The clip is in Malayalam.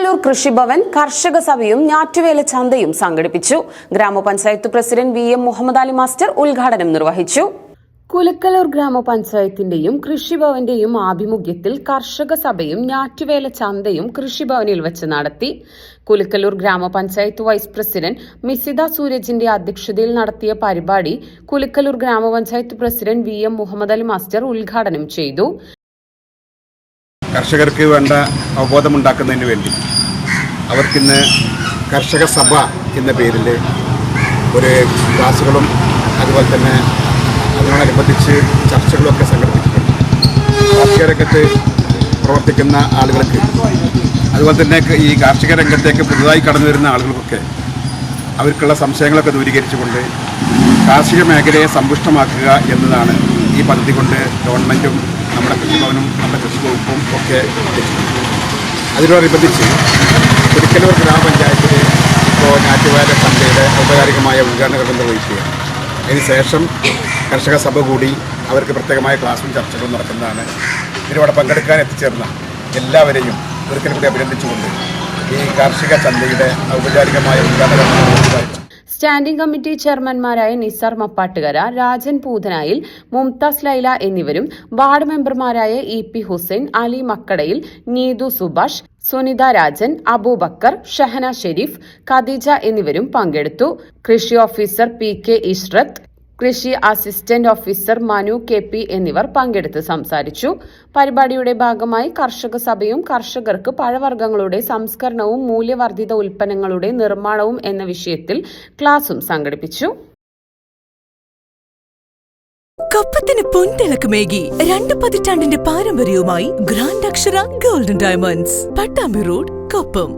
കുലുക്കല്ലൂർ കൃഷിഭവൻ കർഷക സഭയും ഞാറ്റുവേല ചന്തയും സംഘടിപ്പിച്ചു. Grama panchayat president V. M. Muhammad Ali master ഉദ്ഘാടനം നിർവഹിച്ചു. കുലുക്കല്ലൂർ ഗ്രാമപഞ്ചായത്തിന്റെയും കൃഷിഭവന്റെയും ആഭിമുഖ്യത്തിൽ കർഷക സഭയും ഞാറ്റുവേല ചന്തയും കൃഷിഭവനിൽ വെച്ച് നടത്തി. കുലുക്കല്ലൂർ ഗ്രാമപഞ്ചായത്ത് വൈസ് പ്രസിഡന്റ് മിസിത സൂരജിന്റെ അധ്യക്ഷതയിൽ നടത്തിയ പരിപാടി Kulukkallur grama panchayat president V. M. Muhammad Ali master ഉദ്ഘാടനം ചെയ്തു. കർഷകർക്ക് വേണ്ട അവബോധമുണ്ടാക്കുന്നതിന് വേണ്ടി അവർക്കിന്ന് കർഷക സഭ എന്ന പേരിൽ ഒരു ക്ലാസുകളും അതുപോലെ തന്നെ അതിനോടനുബന്ധിച്ച് ചർച്ചകളൊക്കെ സംഘടിപ്പിച്ചിട്ടുണ്ട്. കാർഷിക രംഗത്ത് പ്രവർത്തിക്കുന്ന ആളുകൾക്ക് അതുപോലെ തന്നെ ഈ കാർഷിക രംഗത്തേക്ക് പുതുതായി കടന്നു വരുന്ന ആളുകൾക്കൊക്കെ അവർക്കുള്ള സംശയങ്ങളൊക്കെ ദൂരീകരിച്ചുകൊണ്ട് കാർഷിക മേഖലയെ സമ്പുഷ്ടമാക്കുക എന്നതാണ് ഈ പദ്ധതി കൊണ്ട് ഗവൺമെൻറ്റും നമ്മുടെ കൃഷിഭവനും നമ്മുടെ കൃഷി വകുപ്പും ഒക്കെ ഉദ്ദേശിക്കുന്നത്. അതിനോടനുബന്ധിച്ച് കുലുക്കല്ലൂർ ഗ്രാമപഞ്ചായത്തിൽ ഇപ്പോൾ ഞാറ്റുവേല ചന്തയുടെ ഔപചാരികമായ ഉദ്ഘാടനം നിർവഹിക്കുകയാണ്. അതിനുശേഷം കർഷക സഭ കൂടി അവർക്ക് പ്രത്യേകമായ ക്ലാസും ചർച്ചകളും നടക്കുന്നതാണ്. ഇതിലൂടെ പങ്കെടുക്കാൻ എത്തിച്ചേർന്ന എല്ലാവരെയും ഒരിക്കൽ കൂടി അഭിനന്ദിച്ചുകൊണ്ട് ഈ കാർഷിക ചന്തയുടെ ഔപചാരികമായ ഉദ്ഘാടനം നിർവഹിച്ചു. സ്റ്റാൻഡിംഗ് കമ്മിറ്റി ചെയർമാൻമാരായ നിസാർ മപ്പാട്ടുകര, രാജൻ പൂതനായിൽ, മുംതാസ് ലൈല എന്നിവരും വാർഡ് മെമ്പർമാരായ ഇ. പി. ഹുസൈൻ, അലി മക്കടയിൽ, നീതു സുഭാഷ്, സുനിത രാജൻ, അബൂബക്കർ, ഷഹന ഷെരീഫ്, ഖദീജ എന്നിവരും പങ്കെടുത്തു. കൃഷി ഓഫീസർ പി. കെ. ഇഷ്റത്ത്, കൃഷി assistant officer Manu K. P എന്നിവർ പങ്കെടുത്ത് സംസാരിച്ചു. പരിപാടിയുടെ ഭാഗമായി കർഷക സഭയും കർഷകർക്ക് പഴവർഗ്ഗങ്ങളുടെ സംസ്കരണവും മൂല്യവർദ്ധിത ഉൽപ്പന്നങ്ങളുടെ നിർമ്മാണവും എന്ന വിഷയത്തിൽ ക്ലാസും സംഘടിപ്പിച്ചു. കൊപ്പത്തിന് പൊൻതിളക്കമേകി 2 പതിറ്റാണ്ടിന്റെ പാരമ്പര്യവുമായി ഗ്രാൻഡ് അക്ഷര golden diamonds, Pattambi road, Koppam.